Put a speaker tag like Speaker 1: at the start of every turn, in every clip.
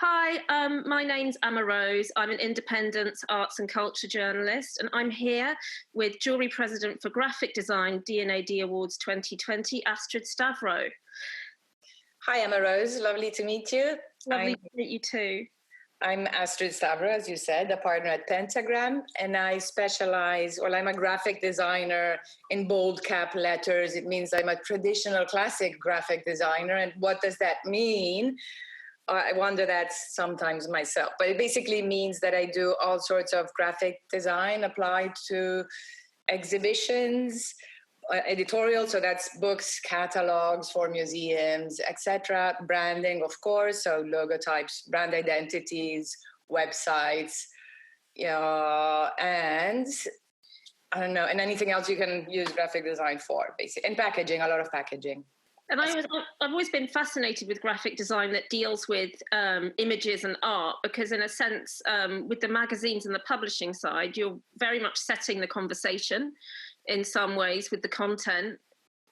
Speaker 1: Hi, my name's Amah-Rose. I'm an independent arts and culture journalist, and I'm here with Jury President for Graphic Design, D&AD Awards 2020, Astrid Stravro.
Speaker 2: Hi, Amah-Rose. Lovely to meet you.
Speaker 1: Lovely to meet you too.
Speaker 2: I'm Astrid Stravro, as you said, a partner at Pentagram, and I specialize, I'm a graphic designer in bold cap letters. It means I'm a traditional classic graphic designer. And what does that mean? I wonder that sometimes myself, but it basically means that I do all sorts of graphic design applied to exhibitions, editorial, so that's books, catalogs for museums, etc. Branding, of course, so logotypes, brand identities, websites, and I don't know, and anything else you can use graphic design for, basically, and packaging, a lot of packaging.
Speaker 1: And I've always been fascinated with graphic design that deals with images and art, because in a sense, with the magazines and the publishing side, you're very much setting the conversation in some ways with the content,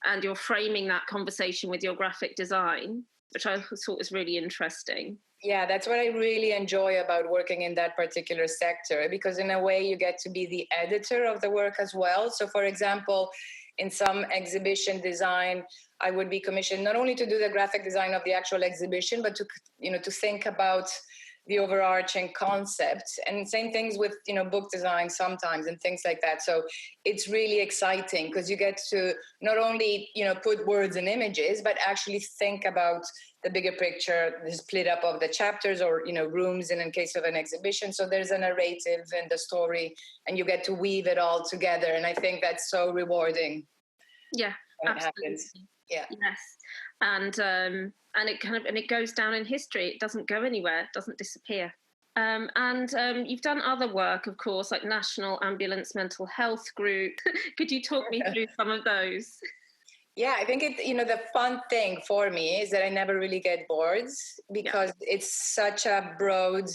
Speaker 1: and you're framing that conversation with your graphic design, which I thought was really interesting.
Speaker 2: Yeah, that's what I really enjoy about working in that particular sector, because in a way you get to be the editor of the work as well. So for example, in some exhibition design, I would be commissioned not only to do the graphic design of the actual exhibition, but to think about the overarching concepts, and same things with book design sometimes and things like that. So it's really exciting because you get to not only put words and images, but actually think about the bigger picture, the split up of the chapters or rooms in case of an exhibition. So there's a narrative and the story, and you get to weave it all together. And I think that's so rewarding.
Speaker 1: Yeah, absolutely.
Speaker 2: Yeah.
Speaker 1: Yes. And it goes down in history. It doesn't go anywhere. It doesn't disappear. You've done other work, of course, like National Ambulance Mental Health Group. Could you talk me through some of those?
Speaker 2: Yeah, I think the fun thing for me is that I never really get bored, because it's such a broad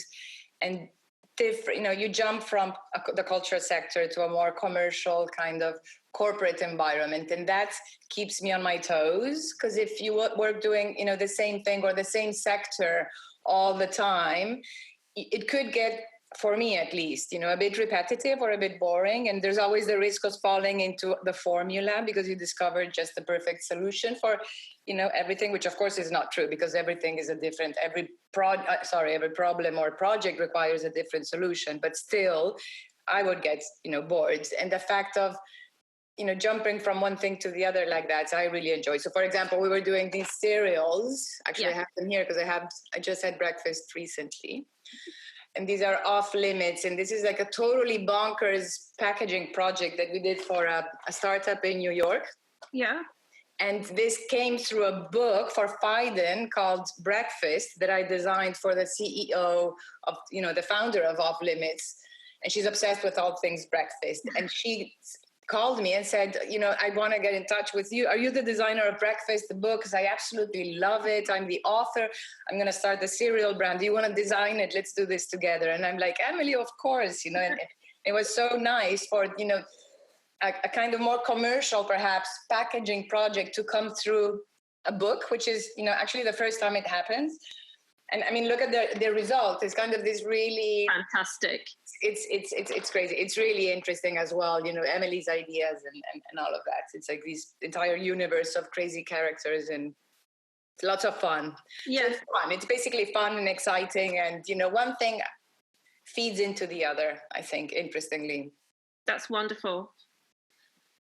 Speaker 2: and different, you jump from the cultural sector to a more commercial kind of corporate environment, and that keeps me on my toes, because if you work doing the same thing or the same sector all the time, it could get, for me at least, a bit repetitive or a bit boring, and there's always the risk of falling into the formula because you discovered just the perfect solution for everything, which of course is not true, because everything is every problem or project requires a different solution, but still I would get bored. And the fact of jumping from one thing to the other like that, I really enjoy. So for example, we were doing these cereals. Actually, I have them here because I just had breakfast recently. And these are off limits. And this is like a totally bonkers packaging project that we did for a startup in New York.
Speaker 1: Yeah.
Speaker 2: And this came through a book for Fiden called Breakfast that I designed for the CEO of, the founder of Off Limits. And she's obsessed with all things breakfast. And she called me and said, I want to get in touch with you. Are you the designer of Breakfast, the book? Because I absolutely love it. I'm the author. I'm going to start the cereal brand. Do you want to design it? Let's do this together. And I'm like, Emily, of course, and it was so nice for, a kind of more commercial, perhaps, packaging project to come through a book, which is, actually the first time it happens. And I mean, look at the result. It's kind of this really
Speaker 1: fantastic.
Speaker 2: It's crazy. It's really interesting as well. Emily's ideas and all of that. It's like this entire universe of crazy characters, and it's lots of fun.
Speaker 1: Yeah,
Speaker 2: so it's fun. It's basically fun and exciting, and one thing feeds into the other, I think, interestingly.
Speaker 1: That's wonderful.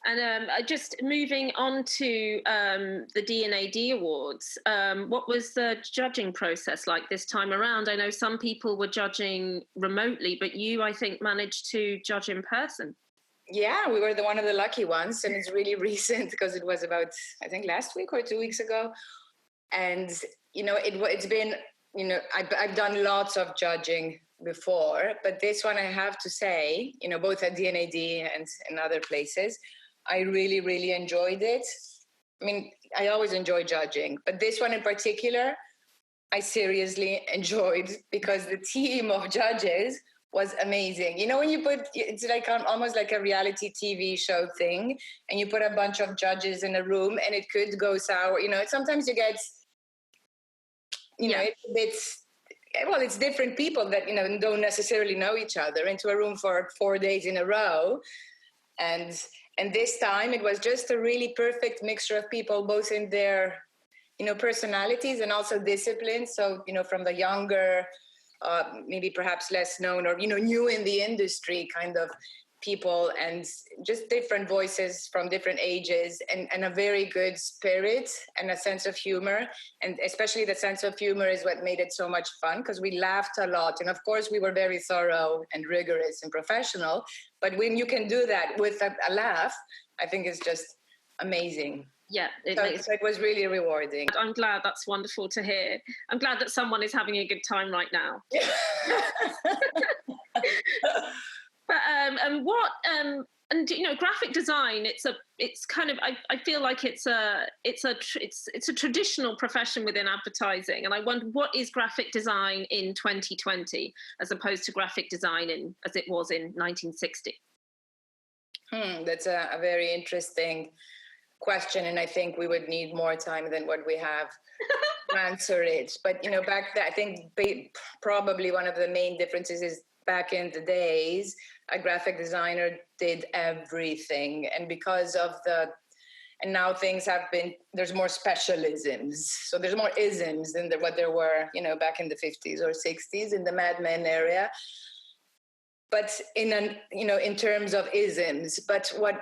Speaker 1: And just moving on to the D&AD Awards, what was the judging process like this time around? I know some people were judging remotely, but you, I think, managed to judge in person.
Speaker 2: Yeah, we were one of the lucky ones, and it's really recent because it was about, I think, last week or 2 weeks ago. And, it's been, I've done lots of judging before, but this one I have to say, both at D&AD and in other places, I really, really enjoyed it. I mean, I always enjoy judging, but this one in particular, I seriously enjoyed, because the team of judges was amazing. When you it's like almost like a reality TV show thing, and you put a bunch of judges in a room and it could go sour. Sometimes you get, it's a bit well, it's different people that, don't necessarily know each other into a room for 4 days in a row. And this time it was just a really perfect mixture of people, both in their, personalities and also disciplines. So, from the younger, maybe perhaps less known or, new in the industry kind of people, and just different voices from different ages, and a very good spirit and a sense of humor. And especially the sense of humor is what made it so much fun, because we laughed a lot. And of course we were very thorough and rigorous and professional, but when you can do that with a laugh, I think it's just amazing.
Speaker 1: Yeah,
Speaker 2: so it was really rewarding.
Speaker 1: I'm glad. That's wonderful to hear. I'm glad that someone is having a good time right now. But graphic design, it's kind of, I feel like it's a traditional profession within advertising, and I wonder, what is graphic design in 2020 as opposed to graphic design as it was in 1960?
Speaker 2: That's a very interesting question, and I think we would need more time than what we have to answer it. But back then, I think probably one of the main differences is back in the days, a graphic designer did everything, and because of and now things there's more specialisms, so there's more isms than what there were back in the 50s or 60s in the Mad Men area, but in terms of isms. But what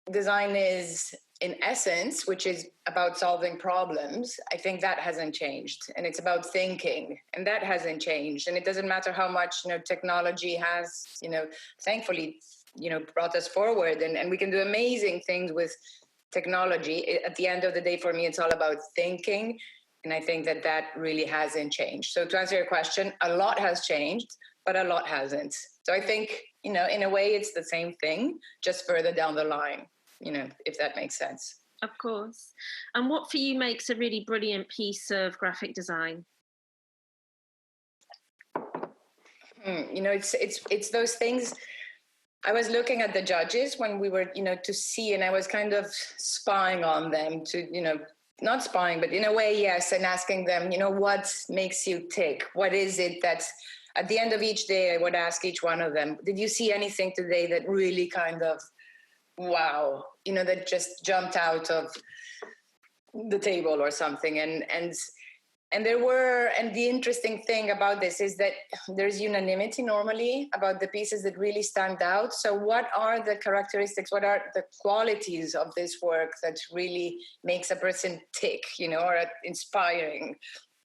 Speaker 2: design is in essence, which is about solving problems, I think that hasn't changed. And it's about thinking, and that hasn't changed. And it doesn't matter how much, technology has, thankfully, brought us forward, and we can do amazing things with technology. At the end of the day, for me, it's all about thinking. And I think that really hasn't changed. So to answer your question, a lot has changed, but a lot hasn't. So I think, in a way, it's the same thing, just further down the line. If that makes sense.
Speaker 1: Of course. And what for you makes a really brilliant piece of graphic design?
Speaker 2: It's those things. I was looking at the judges when we were, to see, and I was kind of spying on them to, not spying, but in a way, yes, and asking them, what makes you tick? What is it that's, at the end of each day, I would ask each one of them, did you see anything today that really kind of, wow, that just jumped out of the table or something? And there were, and the interesting thing about this is that there's unanimity normally about the pieces that really stand out. So what are the characteristics, what are the qualities of this work that really makes a person tick, or inspiring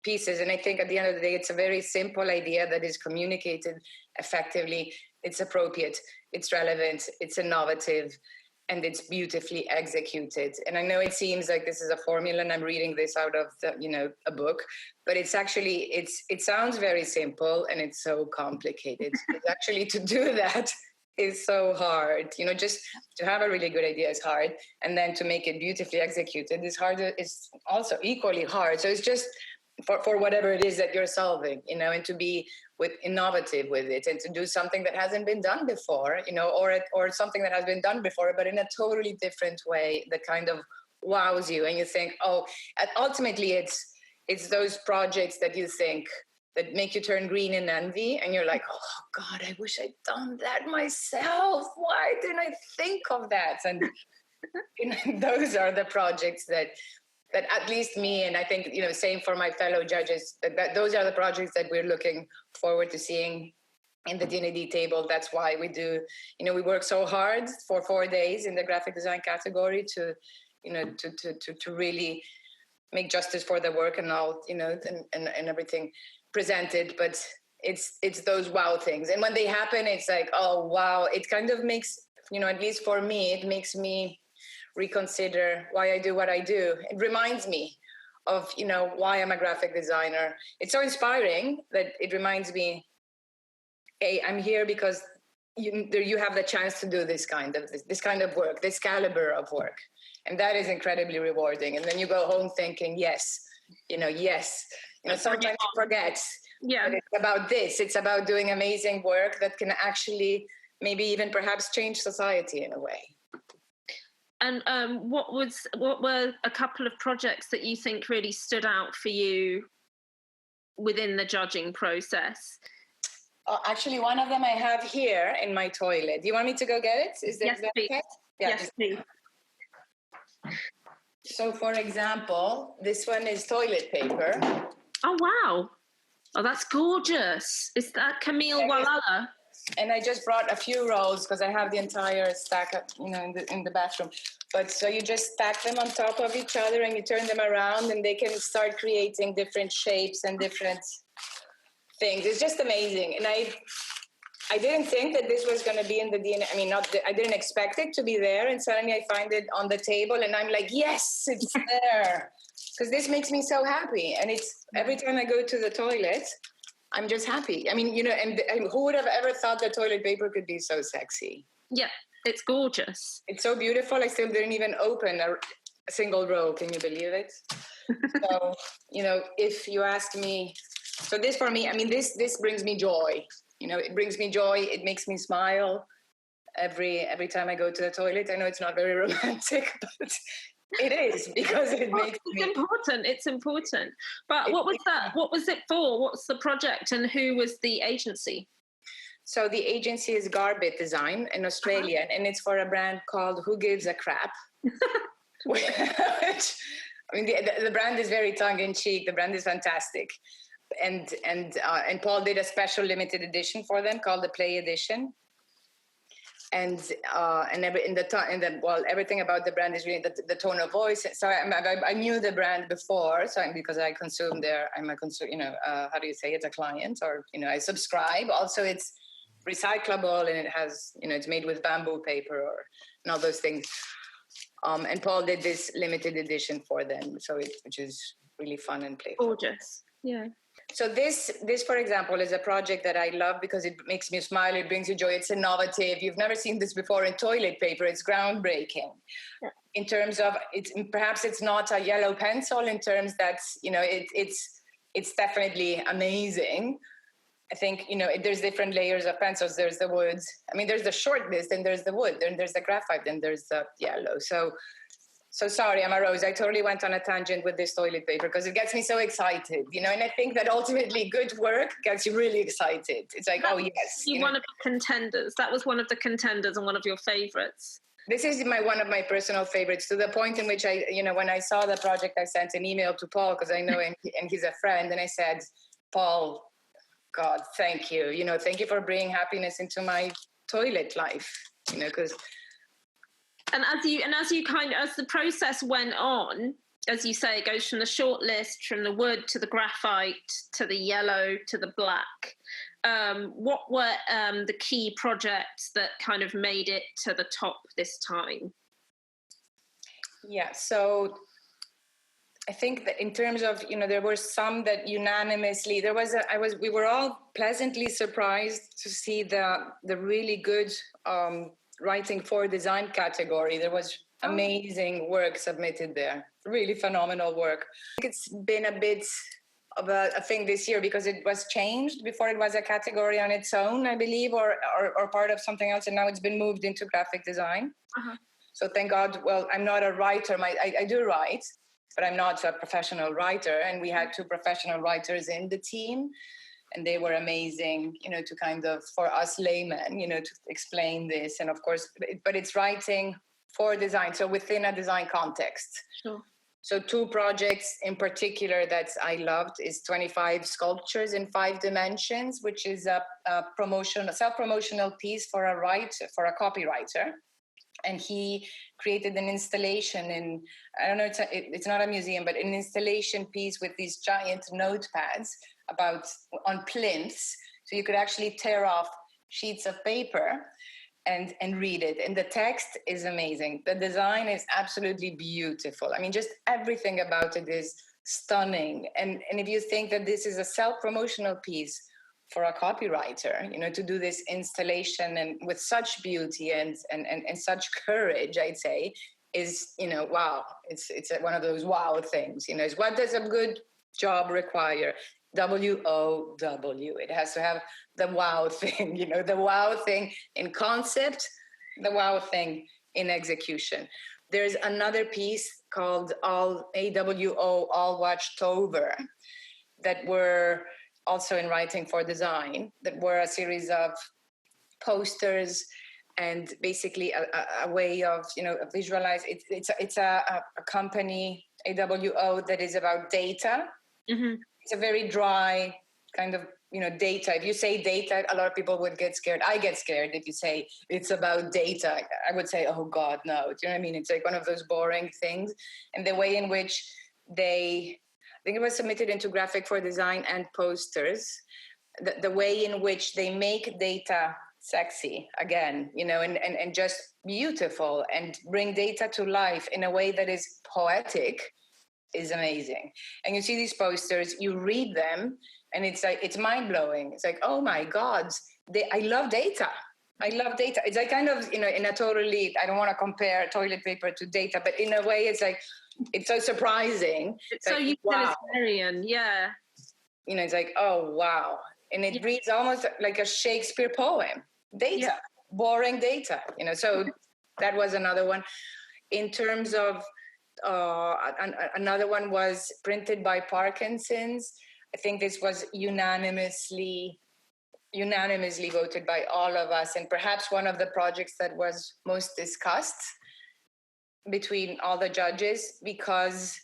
Speaker 2: pieces? And I think at the end of the day, it's a very simple idea that is communicated effectively. It's appropriate, it's relevant, it's innovative, and it's beautifully executed. And I know it seems like this is a formula, and I'm reading this out of a book, but it's actually, it sounds very simple, and it's so complicated. It's actually, to do that is so hard. Just to have a really good idea is hard, and then to make it beautifully executed is harder. It's also equally hard. So it's just for whatever it is that you're solving, and to be innovative with it, and to do something that hasn't been done before, or something that has been done before, but in a totally different way that kind of wows you, and you think, oh, ultimately it's those projects that you think that make you turn green in envy, and you're like, oh God, I wish I'd done that myself. Why didn't I think of that? And those are the projects that at least me, and I think, same for my fellow judges, that those are the projects that we're looking forward to seeing in the D&AD table. That's why we do, we work so hard for 4 days in the graphic design category to really make justice for the work and all, and everything presented. But it's those wow things. And when they happen, it's like, oh, wow, it kind of makes, at least for me, it makes me reconsider why I do what I do. It reminds me of, why I'm a graphic designer. It's so inspiring that it reminds me, hey, I'm here because you have the chance to do this kind of work, this caliber of work. And that is incredibly rewarding. And then you go home thinking, yes, sometimes you forget.
Speaker 1: Yeah.
Speaker 2: But it's about this. It's about doing amazing work that can actually maybe even perhaps change society in a way.
Speaker 1: And what were a couple of projects that you think really stood out for you within the judging process?
Speaker 2: Actually, one of them I have here in my toilet. Do you want me to go get it? Is that
Speaker 1: Yes, please.
Speaker 2: okay? Yeah,
Speaker 1: Yes, please.
Speaker 2: So, for example, this one is toilet paper.
Speaker 1: Oh, wow. Oh, that's gorgeous. Is that Camille Walala?
Speaker 2: And I just brought a few rolls because I have the entire stack, in the bathroom. But so you just stack them on top of each other and you turn them around and they can start creating different shapes and different things. It's just amazing. And I didn't think that this was going to be in the D&AD. I mean, I didn't expect it to be there. And suddenly I find it on the table and I'm like, yes, it's there. Because this makes me so happy. And it's every time I go to the toilet, I'm just happy. I mean, and who would have ever thought that toilet paper could be so sexy?
Speaker 1: Yeah, it's gorgeous.
Speaker 2: It's so beautiful. I still didn't even open a single row. Can you believe it? So, if you ask me, so this for me, I mean, this brings me joy. It brings me joy. It makes me smile every time I go to the toilet. I know it's not very romantic, but it is, because it makes me...
Speaker 1: It's important. But what was that? What was it for? What's the project and who was the agency?
Speaker 2: So the agency is Garbit Design in Australia, and it's for a brand called Who Gives a Crap. Which, I mean, the brand is very tongue-in-cheek. The brand is fantastic. And Paul did a special limited edition for them called the Play Edition. And everything about the brand is really the tone of voice. So I knew the brand before, because I consume I'm a consumer. How do you say it? A client, or I subscribe. Also, it's recyclable and it has it's made with bamboo paper and all those things. And Paul did this limited edition for them, which is really fun and playful.
Speaker 1: Gorgeous, yeah.
Speaker 2: So this, for example, is a project that I love because it makes me smile. It brings you joy. It's innovative. You've never seen this before in toilet paper. It's groundbreaking. Yeah. In terms of perhaps it's not a yellow pencil. In terms that it's definitely amazing. I think there's different layers of pencils. There's the woods. I mean, there's the short list, then there's the wood, then there's the graphite, then there's the yellow. So sorry, Amah-Rose, I totally went on a tangent with this toilet paper because it gets me so excited, and I think that ultimately good work gets you really excited. It's like, oh yes.
Speaker 1: One of the contenders. That was one of the contenders and one of your favorites.
Speaker 2: This is one of my personal favorites, to the point in which when I saw the project, I sent an email to Paul because I know him and he's a friend. And I said, Paul, God, thank you. Thank you for bringing happiness into my toilet life, because...
Speaker 1: And as the process went on, as you say, it goes from the short list, from the wood to the graphite, to the yellow, to the black. What were the key projects that kind of made it to the top this time?
Speaker 2: Yeah, so I think that in terms of, there were some that unanimously, we were all pleasantly surprised to see the really good writing for design category. There was amazing work submitted there, really phenomenal work. I think it's been a bit of a thing this year because it was changed. Before it was a category on its own, I believe, or part of something else, and now it's been moved into graphic design. Uh-huh. So thank God. Well, I'm not a writer. I do write, but I'm not a professional writer, and we had 2 professional writers in the team. And they were amazing, to kind of, for us laymen, to explain this. And of course, but it's writing for design, so within a design context.
Speaker 1: Sure.
Speaker 2: So 2 projects in particular that I loved is 25 sculptures in 5 dimensions, which is a self-promotional piece for a copywriter. And he created an installation in, I don't know, it's not a museum, but an installation piece with these giant notepads on plinths, so you could actually tear off sheets of paper and read it. And the text is amazing. The design is absolutely beautiful. I mean, just everything about it is stunning. And if you think that this is a self-promotional piece for a copywriter, to do this installation and with such beauty and such courage, I'd say, is, wow. It's one of those wow things. Is what does a good job require? WOW. It has to have the wow thing, the wow thing in concept, the wow thing in execution. There's another piece called AWO, All Watch Tover, that were also in writing for design, that were a series of posters and basically a way of, visualize. It's a company, AWO, that is about data.
Speaker 1: Mm-hmm.
Speaker 2: It's a very dry kind of, data. If you say data, a lot of people would get scared. I get scared if you say it's about data. I would say, oh God, no. Do you know what I mean? It's like one of those boring things. And the way in which I think it was submitted into graphic for design and posters, the way in which they make data sexy again, and just beautiful, and bring data to life in a way that is poetic, is amazing. And you see these posters, you read them, and it's like, it's mind-blowing. It's like, oh my God, I love data. It's like kind of, in a totally, I don't want to compare toilet paper to data, but in a way it's like, it's so surprising.
Speaker 1: It's so
Speaker 2: like,
Speaker 1: utilitarian, wow. Yeah.
Speaker 2: It's like, oh wow. And it reads almost like a Shakespeare poem. Data, boring data, so that was another one. In terms of, another one was printed by Parkinson's. I think this was unanimously voted by all of us, and perhaps one of the projects that was most discussed between all the judges, because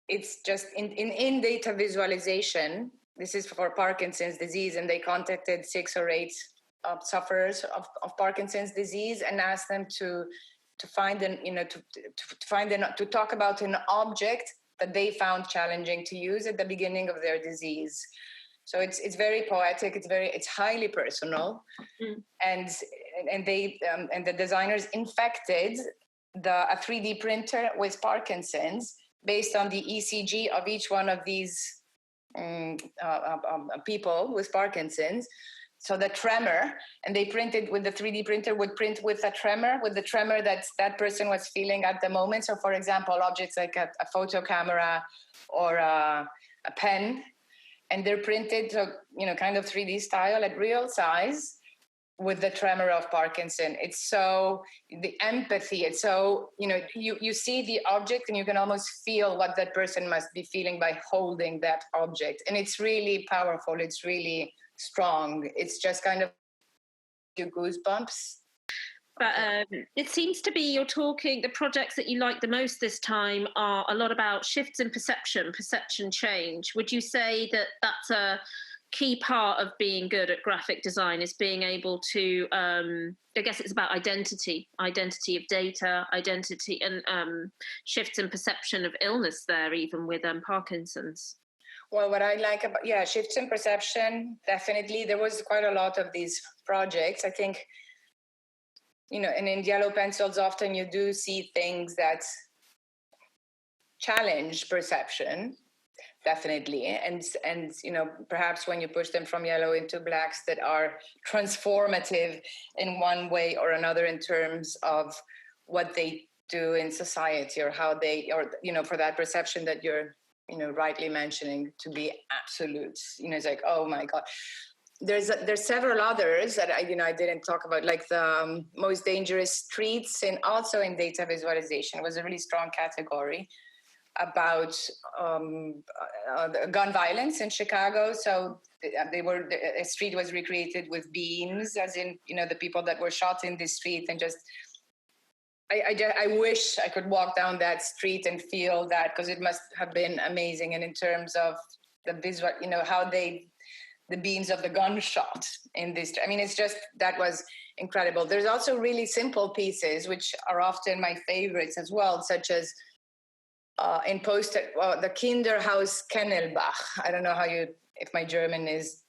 Speaker 2: it's just in data visualization. This is for Parkinson's disease, and they contacted 6 or 8 sufferers of Parkinson's disease and asked them to find to talk about an object that they found challenging to use at the beginning of their disease. So it's very poetic. It's highly personal, and they and the designers infected a 3D printer with Parkinson's based on the ECG of each one of these people with Parkinson's. So the tremor, and they printed with the 3D printer, would print with the tremor that person was feeling at the moment. So for example, objects like a photo camera or a pen, and they're printed, kind of 3D style at real size with the tremor of Parkinson. It's so, the empathy, it's so, you see the object and you can almost feel what that person must be feeling by holding that object. And it's really powerful. It's really strong. It's just kind of goosebumps.
Speaker 1: But it seems to be the projects that you like the most this time are a lot about shifts in perception change. Would you say that that's a key part of being good at graphic design, is being able to, I guess it's about identity of data, identity, and shifts in perception of illness there, even with Parkinson's?
Speaker 2: Well, what I like about, shifts in perception, definitely. There was quite a lot of these projects. I think, and in yellow pencils, often you do see things that challenge perception, definitely. And perhaps when you push them from yellow into blacks, that are transformative in one way or another in terms of what they do in society, or how they, or, for that perception that you're, rightly mentioning, to be absolute. It's like, oh my God. There's several others that I didn't talk about, like the most dangerous streets, and also in data visualization was a really strong category about gun violence in Chicago. So a street was recreated with beams, as in, the people that were shot in this street, and just, I wish I could walk down that street and feel that, because it must have been amazing. And in terms of the visual, how the beams of the gunshot in this, it's just, that was incredible. There's also really simple pieces, which are often my favorites as well, such as in the Kinderhaus Kennelbach. I don't know if my German is,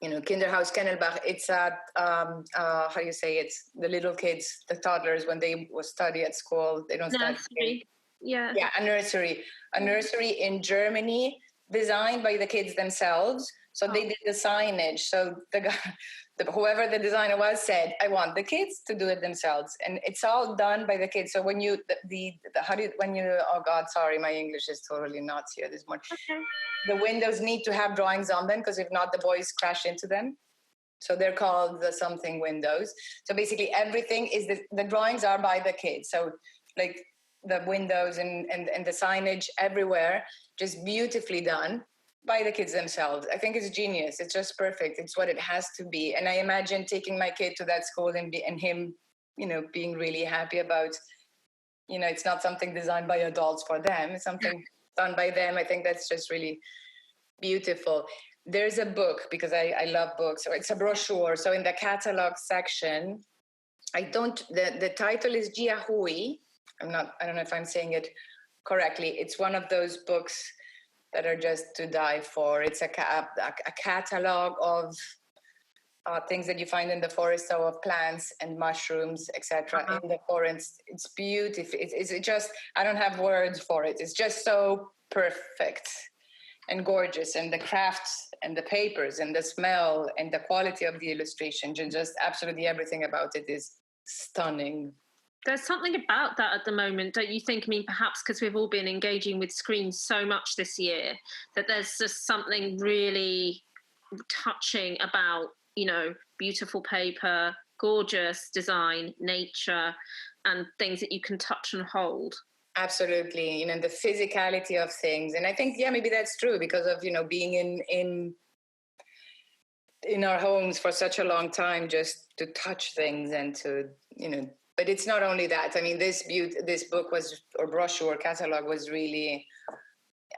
Speaker 2: Kinderhaus Kennelbach. It's how you say it? The little kids, the toddlers, when they study at school, they don't study.
Speaker 1: Yeah,
Speaker 2: a nursery. A nursery in Germany, designed by the kids themselves. So they did the signage. So whoever the designer was said, I want the kids to do it themselves. And it's all done by the kids. So when oh God, sorry, my English is totally nuts here this morning.
Speaker 1: Okay.
Speaker 2: The windows need to have drawings on them, because if not, the boys crash into them. So they're called the something windows. So basically everything is, the drawings are by the kids. So like the windows and the signage everywhere, just beautifully done. by the kids themselves. I think it's genius. It's just perfect. It's what it has to be. And I imagine taking my kid to that school and him, being really happy about, it's not something designed by adults for them. It's something done by them. I think that's just really beautiful. There's a book, because I love books. So it's a brochure. So in the catalog section, the title is Jiahui. I don't know if I'm saying it correctly. It's one of those books that are just to die for. It's a catalog of things that you find in the forest, so of plants and mushrooms, etc. In the forest. It's beautiful. It's just, I don't have words for it. It's just so perfect and gorgeous, and the crafts and the papers and the smell and the quality of the illustration, just absolutely everything about it is stunning.
Speaker 1: There's something about that at the moment, don't you think? I mean, perhaps because we've all been engaging with screens so much this year, that there's just something really touching about, beautiful paper, gorgeous design, nature, and things that you can touch and hold.
Speaker 2: Absolutely, the physicality of things. And I think, maybe that's true because of, being in our homes for such a long time, just to touch things and to, but it's not only that. I mean, this book or brochure catalog was really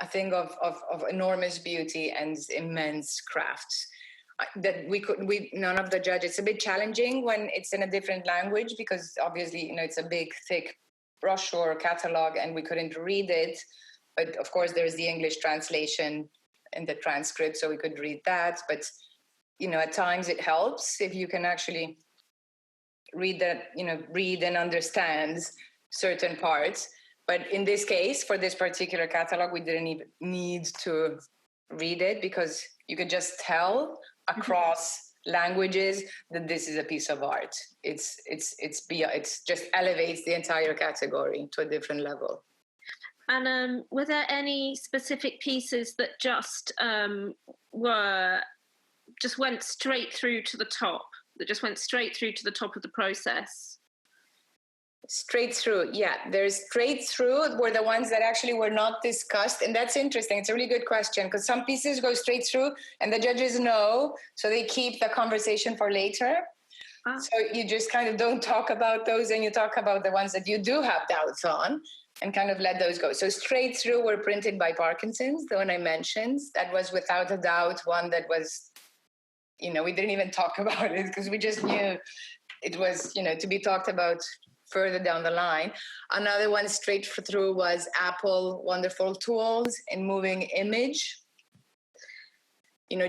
Speaker 2: a thing of enormous beauty and immense crafts that none of the judges. It's a bit challenging when it's in a different language because obviously, it's a big, thick brochure catalog and we couldn't read it. But of course, there's the English translation and the transcript, so we could read that. But, at times it helps if you can actually read and understand certain parts. But in this case, for this particular catalog, we didn't even need to read it because you could just tell across languages that this is a piece of art. It's just elevates the entire category to a different level.
Speaker 1: And were there any specific pieces that just went straight through to the top? That just went straight through to the top of the process?
Speaker 2: Straight through, yeah. There's straight through were the ones that actually were not discussed. And that's interesting. It's a really good question because some pieces go straight through and the judges know, so they keep the conversation for later. So you just kind of don't talk about those and you talk about the ones that you do have doubts on and kind of let those go. So straight through were printed by Parkinson's, the one I mentioned. That was without a doubt one that was, we didn't even talk about it because we just knew it was, to be talked about further down the line. Another one straight through was Apple Wonderful Tools in Moving Image.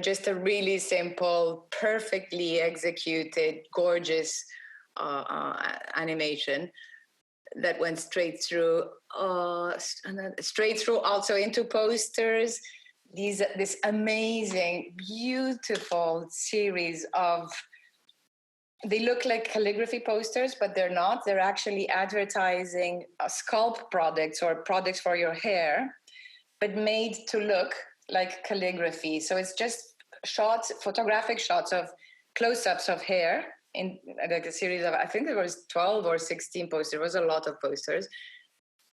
Speaker 2: Just a really simple, perfectly executed, gorgeous animation that went straight through. Straight through also into posters. This amazing, beautiful series of, they look like calligraphy posters, but they're not. They're actually advertising scalp products or products for your hair, but made to look like calligraphy. So it's just photographic shots of close-ups of hair in like a series of, I think there was 12 or 16 posters. It was a lot of posters.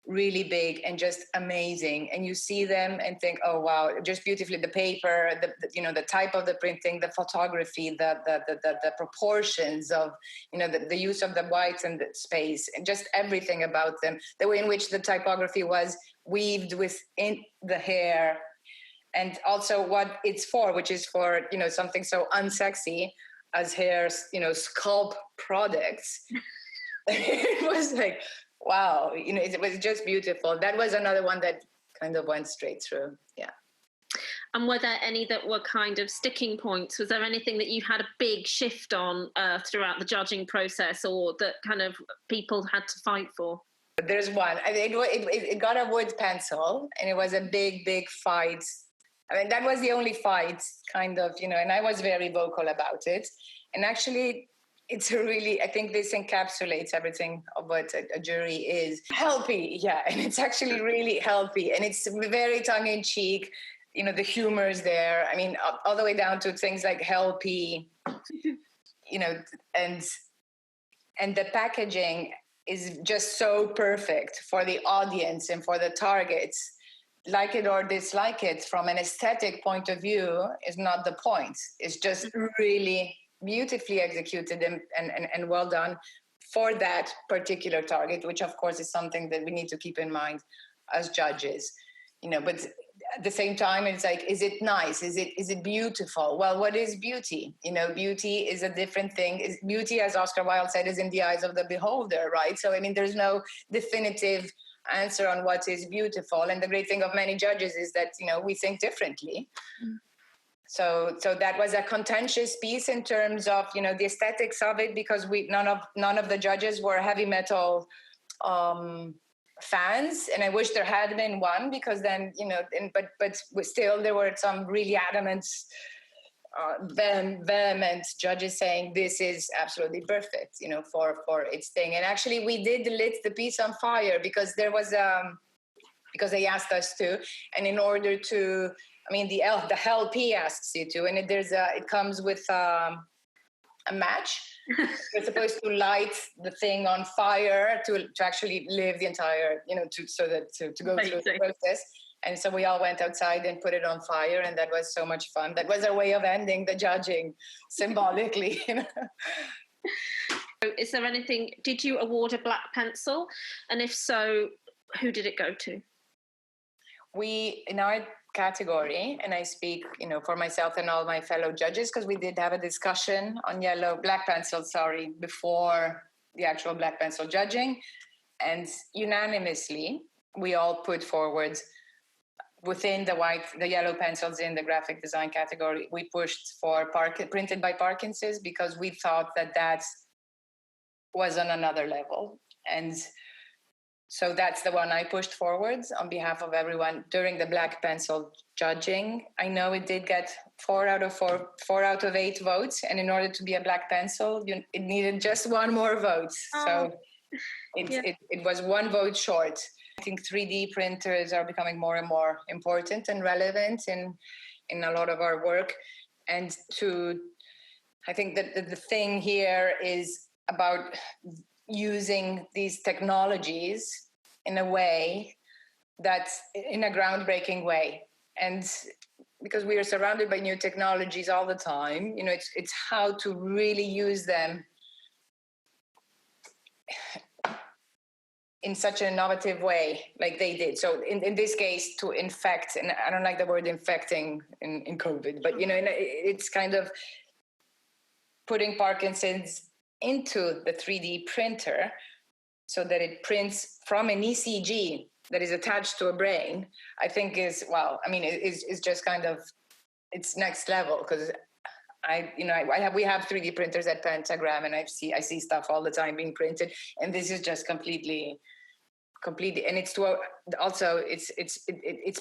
Speaker 2: Really big and just amazing, and you see them and think, oh wow, just beautifully, the paper, the type of the printing, the photography, the proportions of the use of the white and the space, and just everything about them, the way in which the typography was weaved within the hair, and also what it's for, which is for something so unsexy as hair, scalp products. It was like, wow, it was just beautiful. That was another one that kind of went straight through, yeah.
Speaker 1: And were there any that were kind of sticking points? Was there anything that you had a big shift on throughout the judging process, or that kind of people had to fight for?
Speaker 2: There's one. It got a wood pencil, and it was a big, big fight. I mean, that was the only fight, kind of, and I was very vocal about it. And actually, it's I think this encapsulates everything of what a jury is. Healthy, yeah, and it's actually really healthy, and it's very tongue-in-cheek. The humor is there. I mean, all the way down to things like healthy, and the packaging is just so perfect for the audience and for the targets like it or dislike it from an aesthetic point of view is not the point. It's just really beautifully executed and well done for that particular target, which of course is something that we need to keep in mind as judges, but at the same time, it's like, is it nice? Is it beautiful? Well, what is beauty? Beauty is a different thing. Beauty, as Oscar Wilde said, is in the eyes of the beholder, right? So, there's no definitive answer on what is beautiful. And the great thing of many judges is that, we think differently. So that was a contentious piece in terms of, the aesthetics of it, because none of the judges were heavy metal fans, and I wish there had been one, because then, but still there were some really adamant, vehement judges saying this is absolutely perfect, for its thing. And actually we did lit the piece on fire because there was because they asked us to, and in order to, the LP asks you to, and it comes with a match. You're supposed to light the thing on fire to actually live the entire, to go through the process. And so we all went outside and put it on fire, and that was so much fun. That was our way of ending the judging symbolically.
Speaker 1: Is there anything? Did you award a black pencil, and if so, who did it go to?
Speaker 2: We, in our category, and I speak, for myself and all my fellow judges, because we did have a discussion on black pencil, before the actual black pencil judging, and unanimously we all put forward within the yellow pencils in the graphic design category. We pushed for printed by Parkinson's, because we thought that was on another level, and so that's the one I pushed forward on behalf of everyone during the black pencil judging. I know it did get 4 out of 8 votes. And in order to be a black pencil, it needed just one more vote. So it was 1 vote short. I think 3D printers are becoming more and more important and relevant in a lot of our work. And I think that the thing here is about using these technologies in a way that's in a groundbreaking way. And because we are surrounded by new technologies all the time, it's how to really use them in such an innovative way, like they did. So in this case, to infect, and I don't like the word infecting in COVID, but it's kind of putting Parkinson's into the 3D printer so that it prints from an ECG that is attached to a brain, I think is just kind of, it's next level. Because we have 3D printers at Pentagram, and I see stuff all the time being printed, and this is just completely, and it's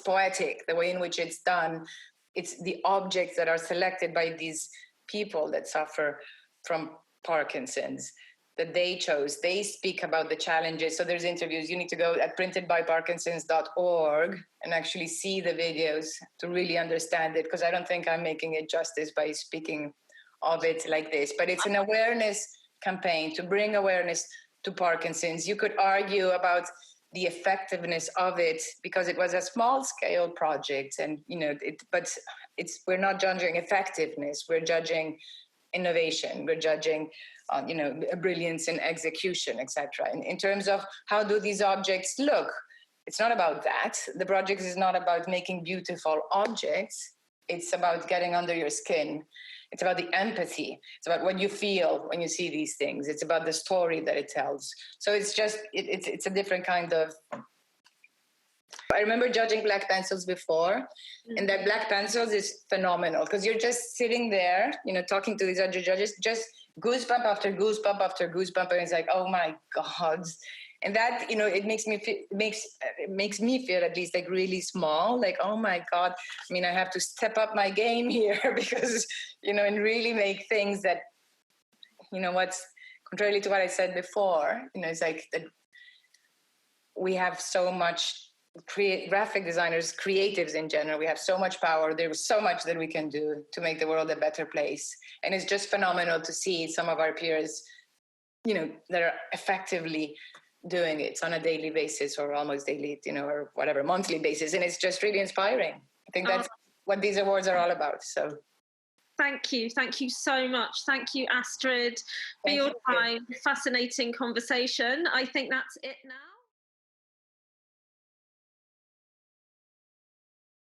Speaker 2: poetic, the way in which it's done. It's the objects that are selected by these people that suffer from Parkinson's that they chose. They speak about the challenges. So there's interviews. You need to go at printedbyparkinsons.org and actually see the videos to really understand it, because I don't think I'm making it justice by speaking of it like this. But it's an awareness campaign to bring awareness to Parkinson's. You could argue about the effectiveness of it because it was a small scale project, and we're not judging effectiveness. We're judging innovation. We're judging brilliance in execution, etc. In terms of how do these objects look, it's not about that. The project is not about making beautiful objects. It's about getting under your skin. It's about the empathy. It's about what you feel when you see these things. It's about the story that it tells. So it's a different kind of. I remember judging black pencils before, and that black pencils is phenomenal because you're just sitting there, talking to these other judges, just goosebump after goosebump after goosebump, and it's like, oh my God. And that, it makes me feel at least like really small, like, oh my God, I have to step up my game here because, and really make things that, what's contrary to what I said before, it's like that we have so much graphic designers, creatives in general, we have so much power. There's so much that we can do to make the world a better place. And it's just phenomenal to see some of our peers, that are effectively doing it on a daily basis or almost daily, or whatever, monthly basis. And it's just really inspiring. I think that's what these awards are all about. So
Speaker 1: thank you so much. Thank you, Astrid, for your time. Fascinating conversation. I think that's it now.